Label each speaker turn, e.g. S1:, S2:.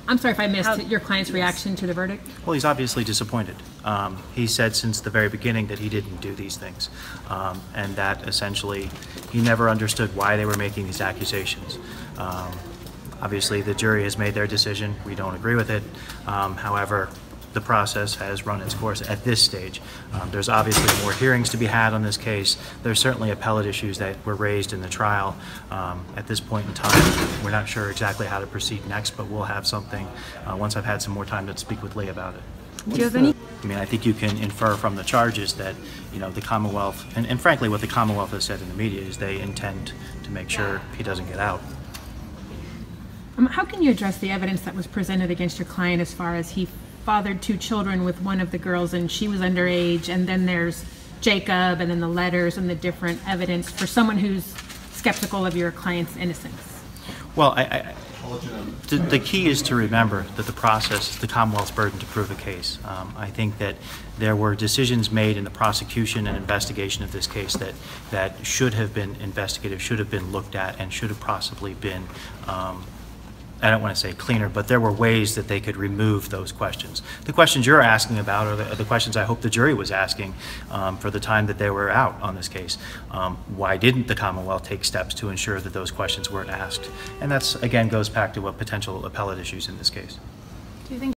S1: I'm sorry if I missed your client's reaction to the verdict.
S2: Well, he's obviously disappointed. He said since the very beginning that he didn't do these things, and that essentially he never understood why they were making these accusations. Obviously, the jury has made their decision. We don't agree with it. However, the process has run its course at this stage. There's obviously more hearings to be had on this case. There's certainly appellate issues that were raised in the trial. At this point in time, we're not sure exactly how to proceed next, but we'll have something once I've had some more time to speak with Lee about it.
S1: Do you have any?
S2: I mean, I think you can infer from the charges that, you know, the Commonwealth, and frankly what the Commonwealth has said in the media is they intend to make sure he doesn't get out.
S1: How can you address the evidence that was presented against your client as far as he fathered 2 children with one of the girls and she was underage, and then there's Jacob, and then the letters and the different evidence for someone who's skeptical of your client's innocence?
S2: Well, the key is to remember that the process is the Commonwealth's burden to prove a case. I think that there were decisions made in the prosecution and investigation of this case that should have been investigated, should have been looked at, and should have possibly been I don't want to say cleaner, but there were ways that they could remove those questions. The questions you're asking about are the questions I hope the jury was asking for the time that they were out on this case. Why didn't the Commonwealth take steps to ensure that those questions weren't asked? And that's, again, goes back to what potential appellate issues in this case.
S3: Do you think